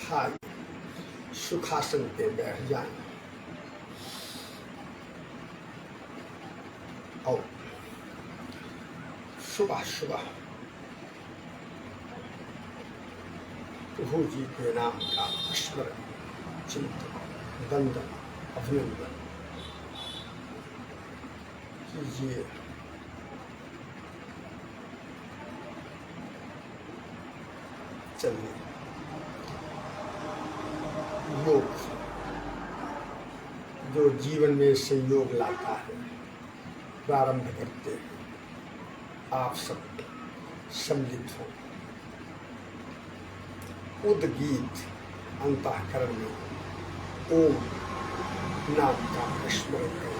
हाय सुखासन पे बैठ जाएं और सुबह सुबह प्रभु जी के नाम का स्मरण, चिंतन, वंदन, अभिनंदन कीजिए। चलिए योग जो जीवन में संयोग लाता है प्रारंभ करते हैं। आप सब सम्मिलित हो, उद्गीत अंतःकरण में ओम नाम का स्मरण करें।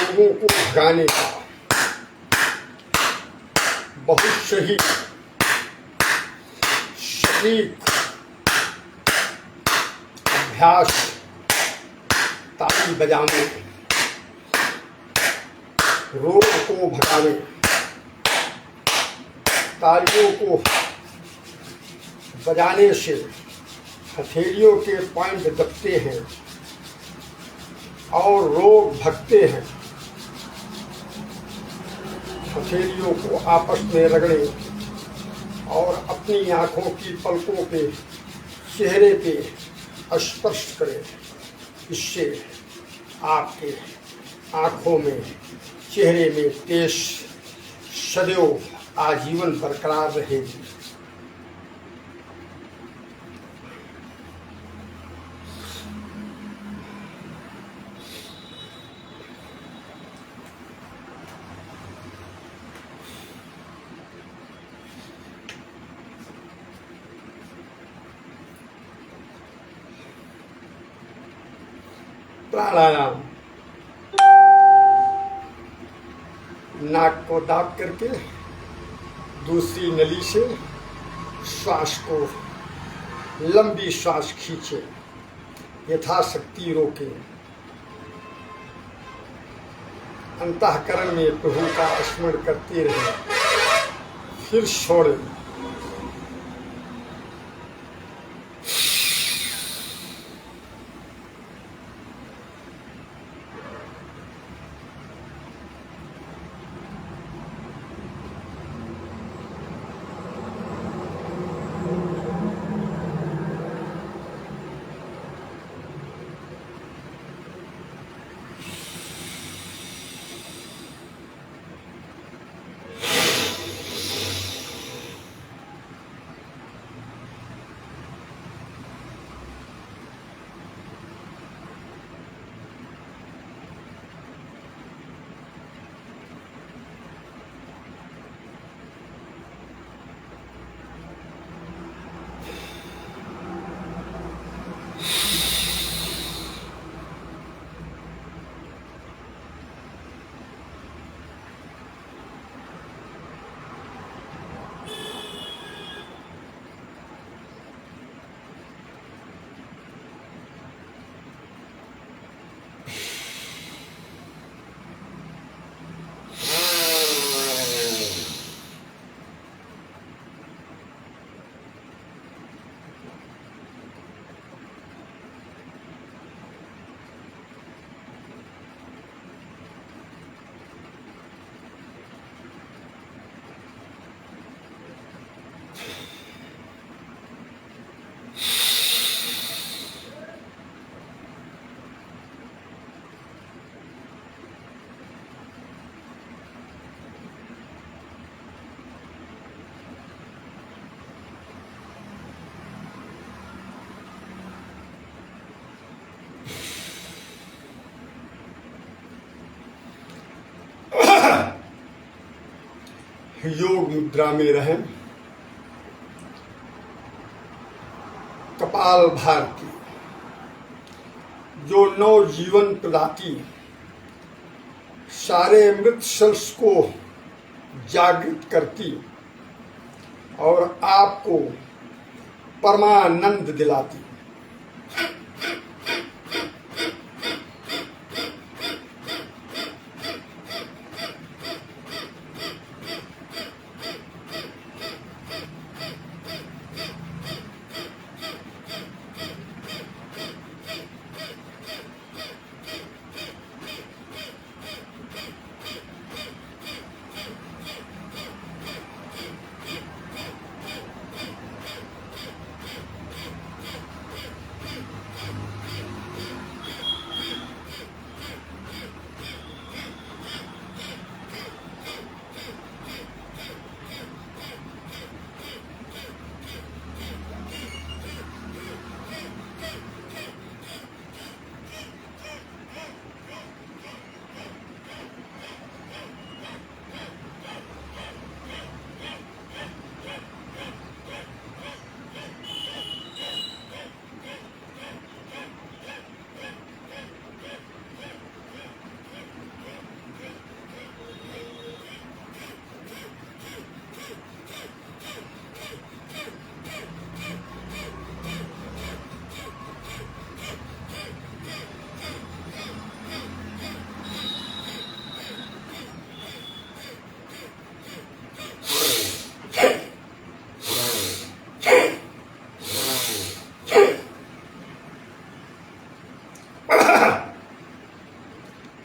लोगों को भगाने का बहुत सही सटीक अभ्यास ताली बजाने, रोग को भगाने, तालियों को बजाने से हथेलियों के पॉइंट दबते हैं और रोग भगते हैं। हथेलियों को आपस में रगड़े और अपनी आँखों की पलकों पे, चेहरे पे स्पर्श करें। इससे आपके आँखों में, चेहरे में तेज सदैव आजीवन बरकरार रहेगी। प्राणायाम, नाक को दाब करके दूसरी नली से श्वास को लंबी श्वास खींचे, यथाशक्ति रोके। अंतःकरण में प्रभु का स्मरण करते रहे, फिर छोड़े। योग मुद्रा में रहें। कपाल भारती जो नवजीवन प्रदाती सारे मृत सेल्स को जागृत करती और आपको परमानंद दिलाती।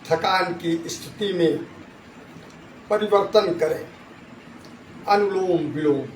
थकान की स्थिति में परिवर्तन करें। अनुलोम विलोम,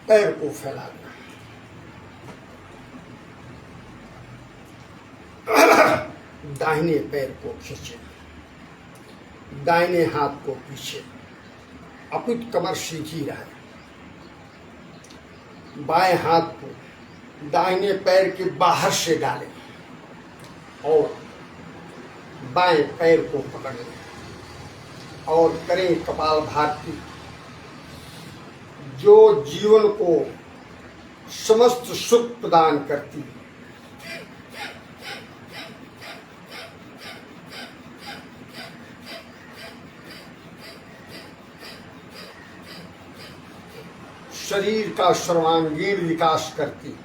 पैर को फैलाना, दाहिने पैर को खींचे, दाहिने हाथ को पीछे, अपित कमर सीधी रहे। बाएं हाथ को दाहिने पैर के बाहर से डालें और बाएं पैर को पकड़ लें और करें कपाल भारती जो जीवन को समस्त सुख प्रदान करती है। शरीर का सर्वांगीण विकास करती,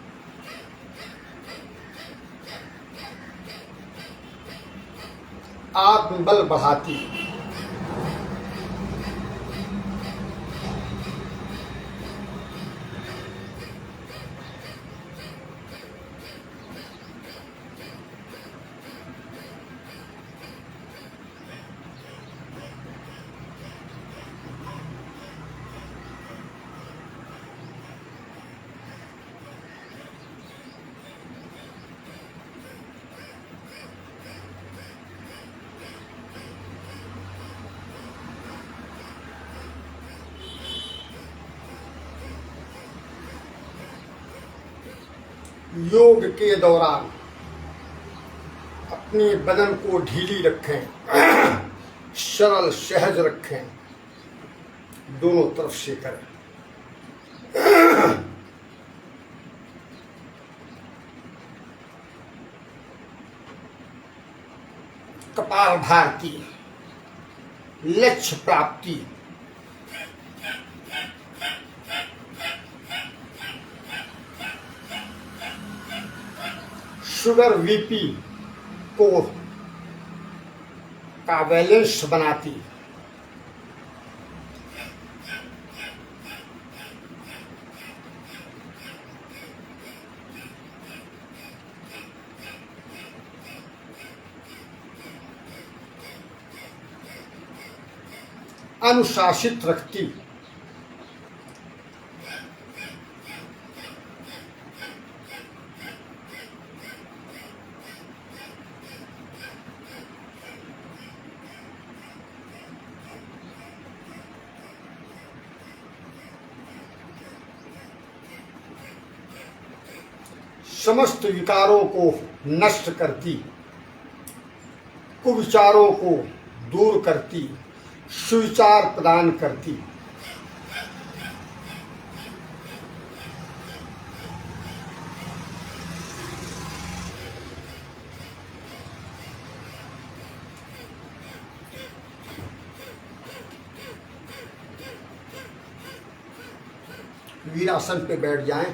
आत्मबल बढ़ाती, योग के दौरान अपने बदन को ढीली रखें, सरल सहज रखें, दोनों तरफ से करें। कपाल भारती, लक्ष्य प्राप्ति। शुगर वीपी को का बैलेंस बनाती। अनुशासित रखती। समस्त विकारों को नष्ट करती, कुविचारों को दूर करती, सुविचार प्रदान करती। वीरासन पे बैठ जाएं।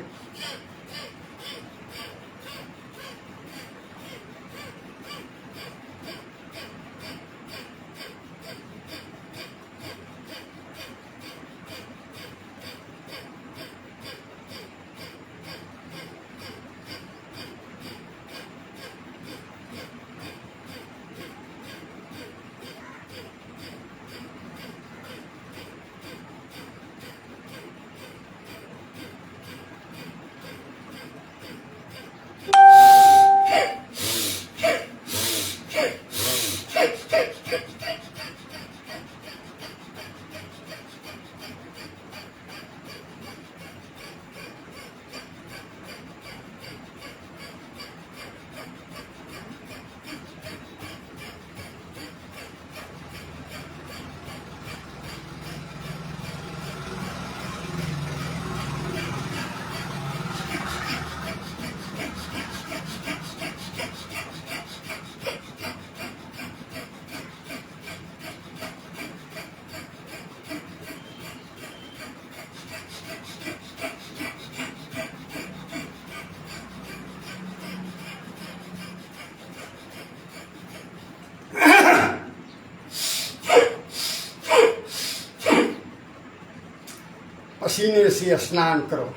पसीने से स्नान करो।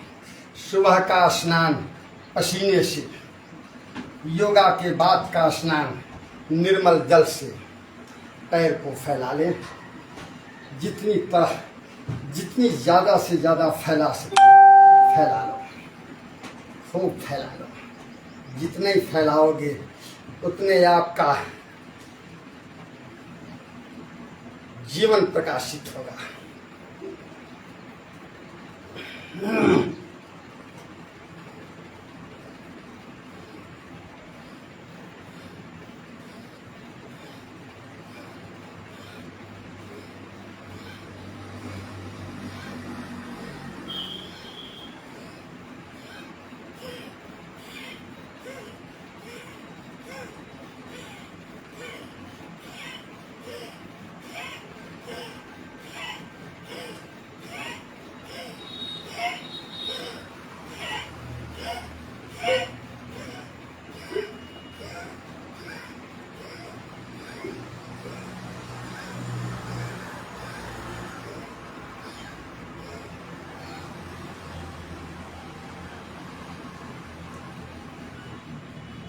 सुबह का स्नान पसीने से, योगा के बाद का स्नान निर्मल जल से। पैर को फैला लें, जितनी ज़्यादा से ज़्यादा फैला सके फैला लो, खूब फैला लो। जितने ही फैलाओगे उतने आपका जीवन प्रकाशित होगा।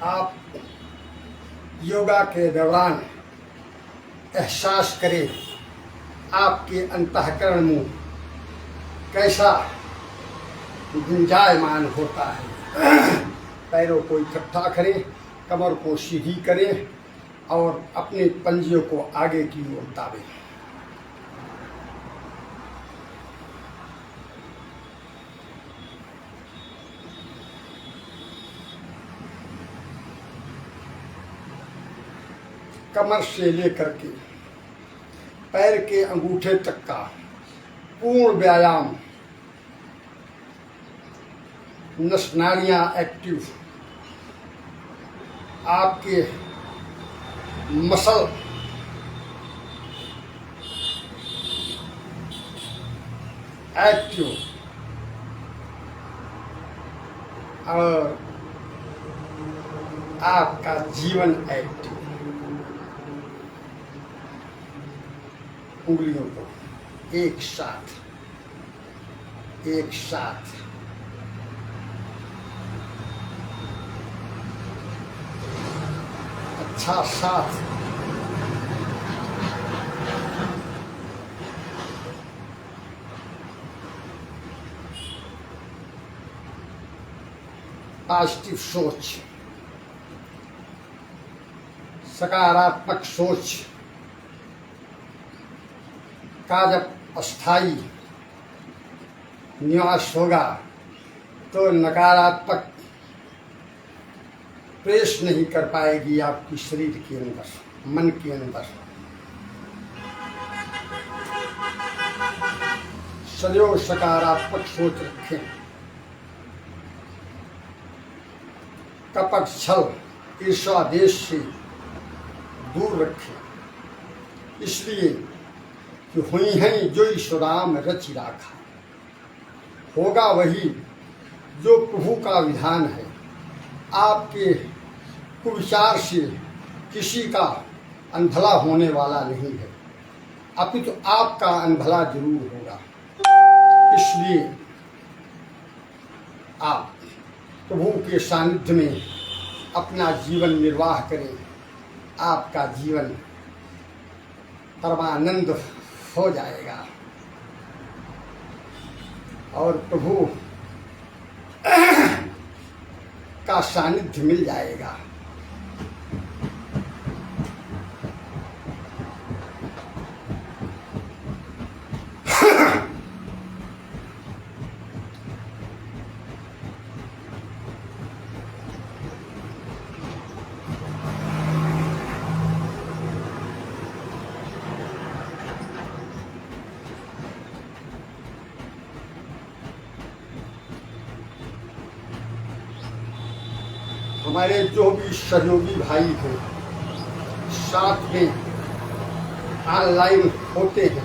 आप योगा के दौरान एहसास करें आपके अंतःकरण में कैसा गुंजायमान होता है। पैरों को इकट्ठा करें, कमर को सीधी करें और अपने पंजियों को आगे की ओर दाबें। कमर से लेकर के पैर के अंगूठे तक का पूर्ण व्यायाम, नस नाड़ियां एक्टिव, आपके मसल एक्टिव और आपका जीवन एक्टिव, उंगलियों को एक साथ अच्छा साथ पॉजिटिव सोच, सकारात्मक सोच का जब अस्थाई निवास होगा तो नकारात्मक प्रेस नहीं कर पाएगी आपकी शरीर के अंदर, मन के अंदर। सदैव सकारात्मक सोच रखें, कपट छल ईर्ष्या देश से दूर रखें। इसलिए कि हुई हैं जो ईश्वराम रचि राखा, होगा वही जो प्रभु का विधान है। आपके कुविचार से किसी का अनभला होने वाला नहीं है, अपितु तो आपका अनभला जरूर होगा। इसलिए आप प्रभु के सानिध्य में अपना जीवन निर्वाह करें, आपका जीवन परमानंद हो जाएगा और प्रभु का सानिध्य मिल जाएगा। हमारे जो भी सहयोगी भाई हैं, साथ में ऑनलाइन होते हैं,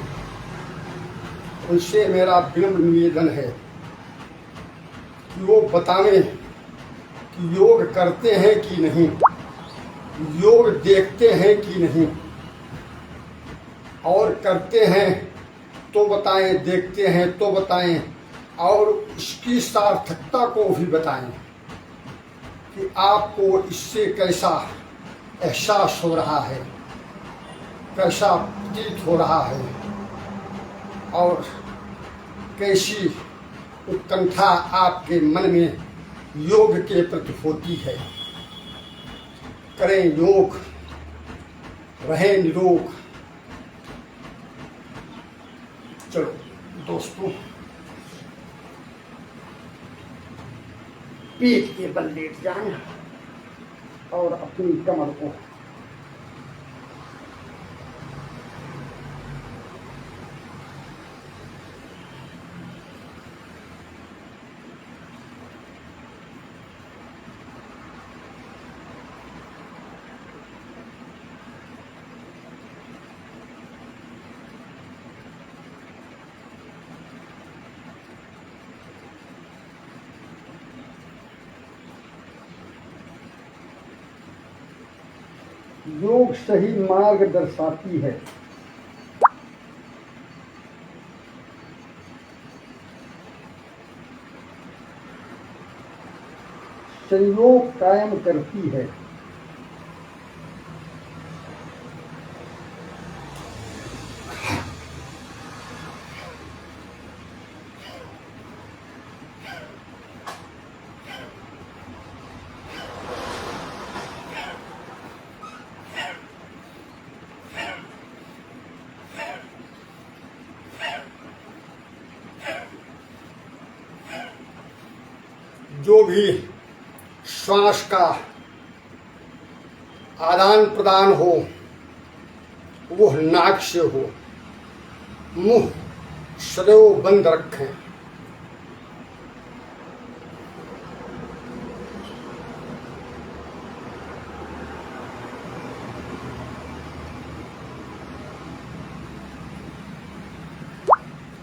उनसे मेरा विनम्र निवेदन है कि वो बतावें कि योग करते हैं कि नहीं, योग देखते हैं कि नहीं, और करते हैं तो बताएं, देखते हैं तो बताएं, और इसकी सार्थकता को भी बताएं कि आपको इससे कैसा एहसास हो रहा है, कैसा प्रतीत हो रहा है और कैसी उत्कंठा आपके मन में योग के प्रति होती है। करें योग, रहें निरोग। चलो दोस्तों, पीठ के बल लेट जाएं और अपनी कमर को योग सही मार्ग दर्शाती है। संयोग कायम करती है। जो भी श्वास का आदान प्रदान हो वो नाक से हो, मुंह सदैव बंद रखें।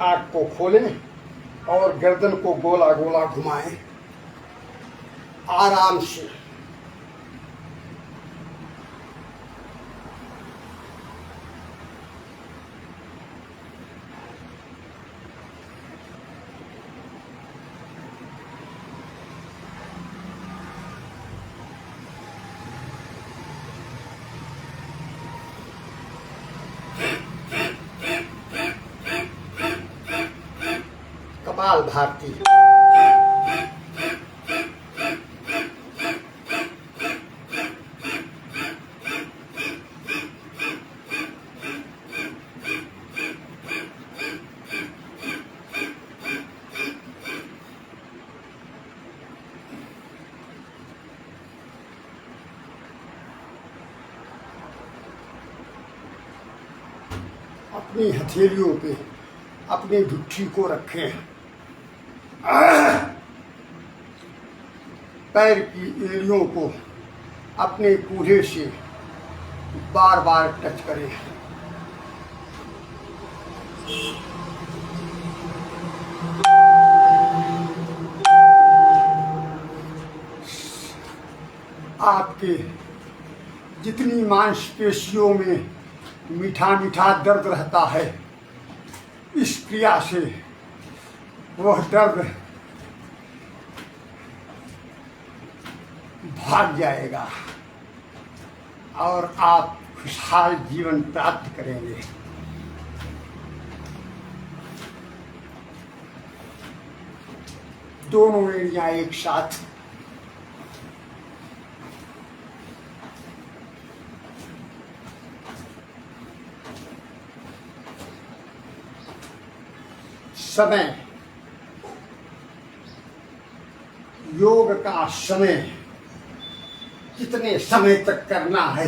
आँख को खोलें और गर्दन को गोला गोला घुमाएं। आराम से कपाल भारती। अपनी हथेलियों पे अपनी गुट्ठी को रखें, पैर की एड़ियों को अपने कूल्हे से बार बार टच करें। आपके जितनी मांसपेशियों में मीठा मीठा दर्द रहता है, इस क्रिया से वह दर्द भाग जाएगा और आप खुशहाल जीवन प्राप्त करेंगे। दोनों एड़ियां एक साथ समय, योग का समय कितने समय तक करना है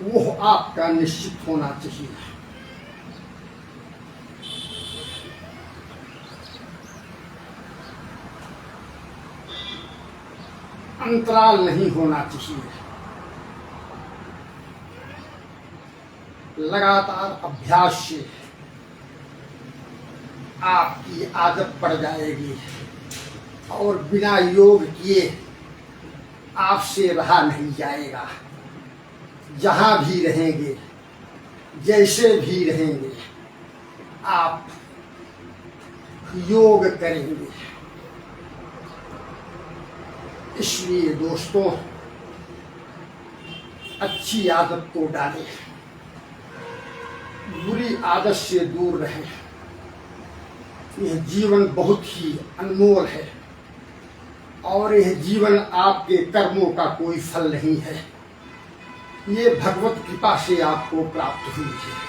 वो आपका निश्चित होना चाहिए। अंतराल नहीं होना चाहिए। लगातार अभ्यास से आपकी आदत पड़ जाएगी और बिना योग किए आपसे रहा नहीं जाएगा। जहाँ भी रहेंगे, जैसे भी रहेंगे, आप योग करेंगे। इसलिए दोस्तों, अच्छी आदत को डालें, बुरी आदत से दूर रहें। यह जीवन बहुत ही अनमोल है और यह जीवन आपके कर्मों का कोई फल नहीं है। ये भगवत कृपा से आपको प्राप्त हुई है।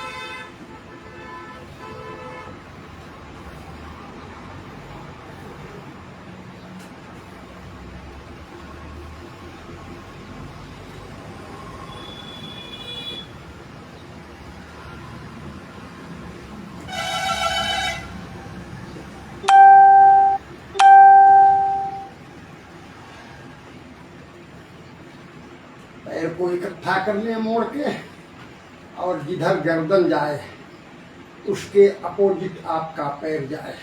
पैर को इकट्ठा कर लें मोड़ के, और जिधर गर्दन जाए उसके अपोजिट आपका पैर जाए।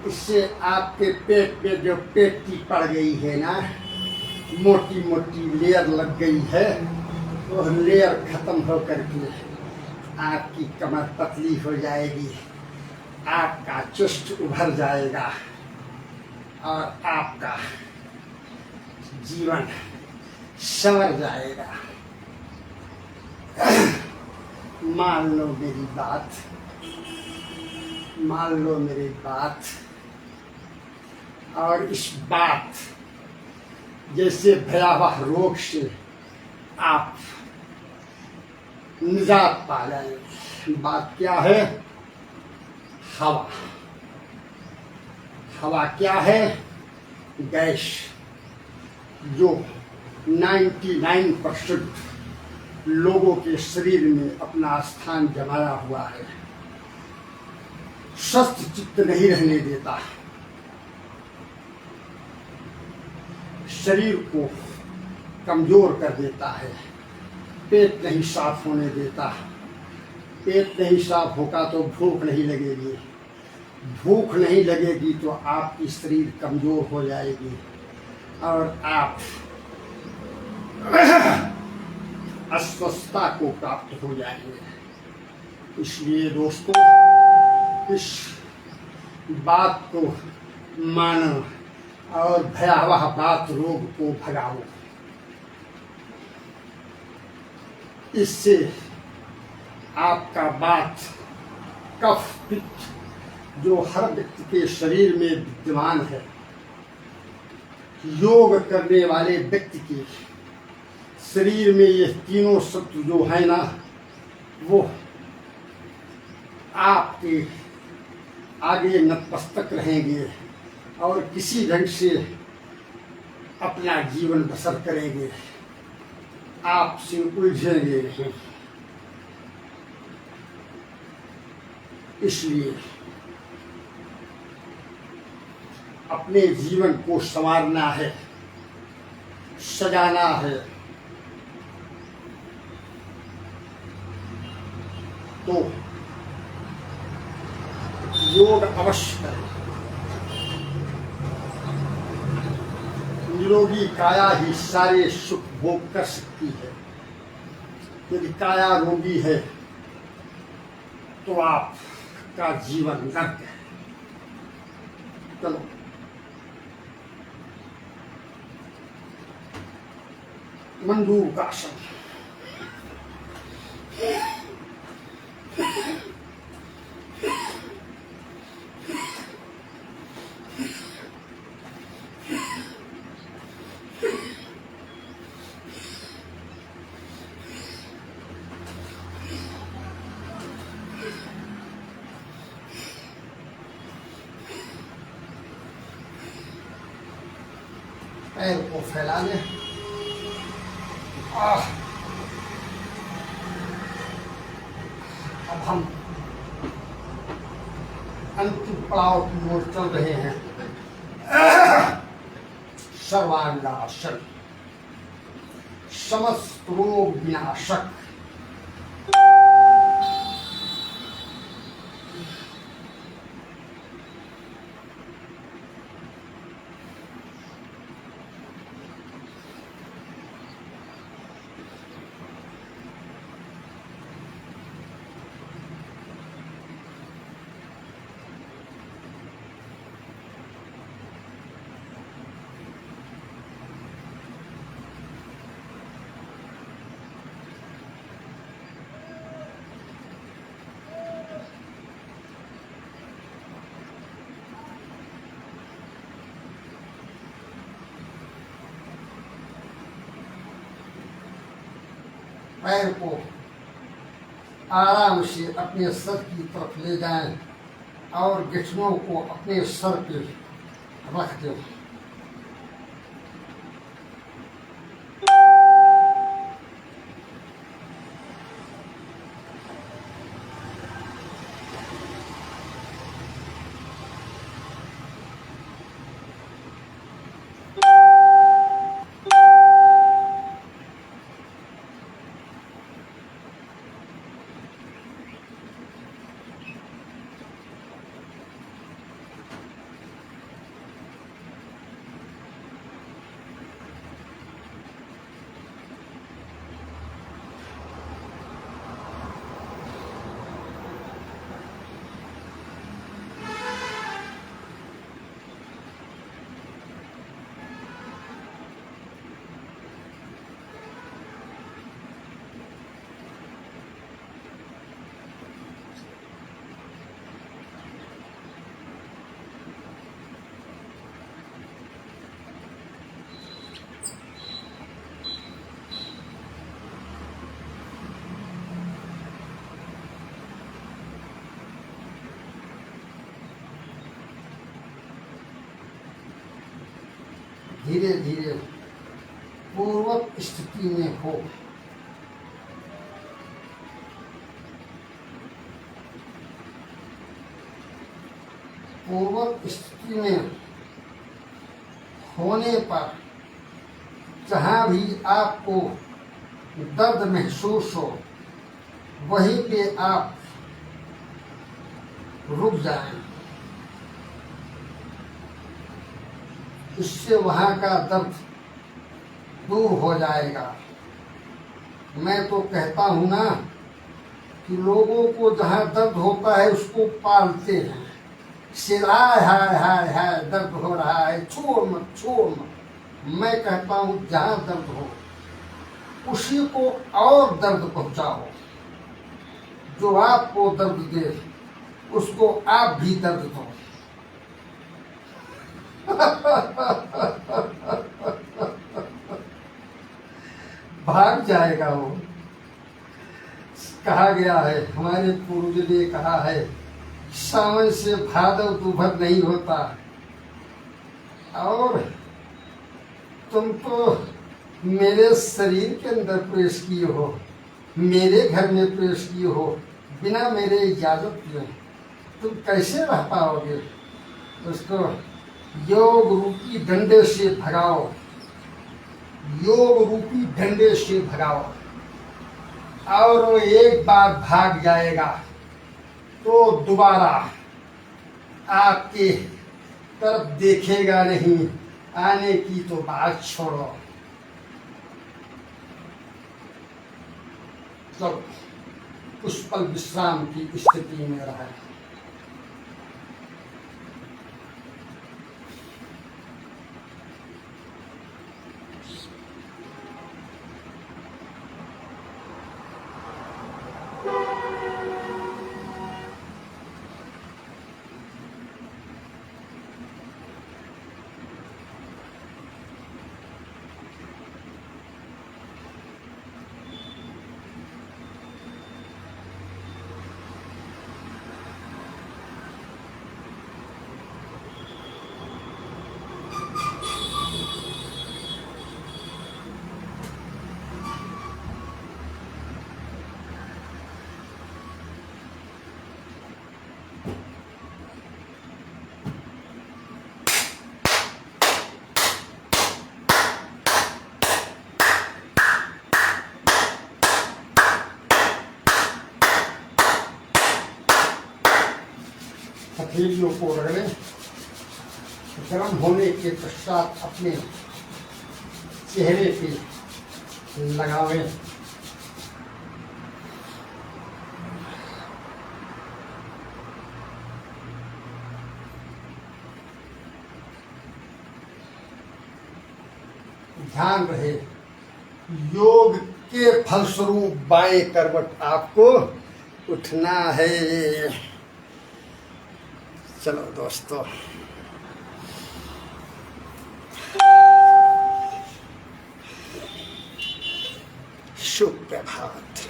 इससे आपके पेट पे जो पेटी पड़ गई है ना, मोटी मोटी लेयर लग गई है, वो लेयर खत्म होकर के आपकी कमर पतली हो जाएगी, आपका चेस्ट उभर जाएगा और आपका जीवन संवर जाएगा। मान लो मेरी बात, मान लो मेरी बात, और इस बात जैसे भयावह रोग से आप निजात पा जाएंगे। बात क्या है? हवा। हवा क्या है? गैस, जो 99% लोगों के शरीर में अपना स्थान जमाया हुआ है, स्वस्थ चित्त नहीं रहने देता, शरीर को कमजोर कर देता है, पेट नहीं साफ होने देता। पेट नहीं साफ होगा तो भूख नहीं लगेगी, भूख नहीं लगेगी तो आपकी शरीर कमजोर हो जाएगी और आप अस्वस्थता को प्राप्त हो जाएंगे। इसलिए दोस्तों, इस बात को मानो और भयावह बात रोग को भगाओ। इससे आपका वात, कफ, पित्त जो हर व्यक्ति के शरीर में विद्यमान है, योग करने वाले व्यक्ति के शरीर में ये तीनों शत्रु जो है ना, वो आपके आगे नतमस्तक रहेंगे और किसी ढंग से अपना जीवन बसर करेंगे, आपसे उलझेंगे नहीं। इसलिए अपने जीवन को संवारना है, सजाना है, तो योग अवश्य करें। निरोगी काया ही सारे सुख भोग कर सकती है। यदि काया रोगी है तो आपका जीवन नर्क है। चलो मंडूक का आसन। पैर को फैला लें। अब हम अंतिम पड़ाव की ओर चल रहे हैं। सर्वांगासन, समस्त रोग विनाशक। पैर को आराम से अपने सर की तरफ ले जाएं और घुटनों को अपने सर पे रख दें। धीरे धीरे पूर्वक स्थिति में हो। पूर्वक स्थिति में होने पर जहाँ भी आपको दर्द महसूस हो वहीं पे आप रुक जाएं। इससे वहाँ का दर्द दूर हो जाएगा। मैं तो कहता हूँ ना कि लोगों को जहाँ दर्द होता है उसको पालते हैं। हाय हाय हाय हाय दर्द हो रहा है, छोड़ मत छोड़ मत। मैं कहता हूँ जहाँ दर्द हो उसी को और दर्द पहुंचाओ। जो आपको दर्द दे उसको आप भी दर्द दो। भाग जाएगा वो। कहा गया है, हमारे पूर्वज ने कहा है, सावन से भादव दूभर नहीं होता। और तुम तो मेरे शरीर के अंदर प्रवेश किए हो, मेरे घर में प्रवेश किए हो, बिना मेरे इजाजत के तुम कैसे रह पाओगे? उसको योग रूपी डंडे से भगाओ, योग रूपी डंडे से भगाओ। और वो एक बार भाग जाएगा तो दोबारा आपके तरफ देखेगा नहीं। आने की तो बात छोड़ो। तो कुछ पल विश्राम की स्थिति में रहे। हथेलियों को रगड़ें। गर्म होने के पश्चात अपने चेहरे पे लगावें। ध्यान रहे, योग के फलस्वरूप बाएं करवट आपको उठना है। चलो दोस्तों, शुभ प्रभात।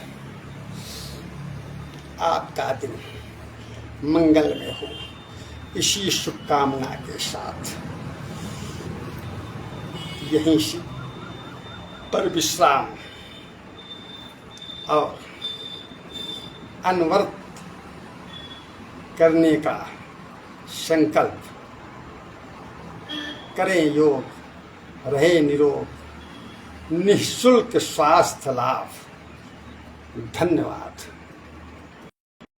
आपका दिन मंगलमय हो, इसी शुभकामना के साथ यहीं से पर विश्राम और अनवरत करने का संकल्प करें। योग, रहे निरोग, निःशुल्क स्वास्थ्य लाभ। धन्यवाद।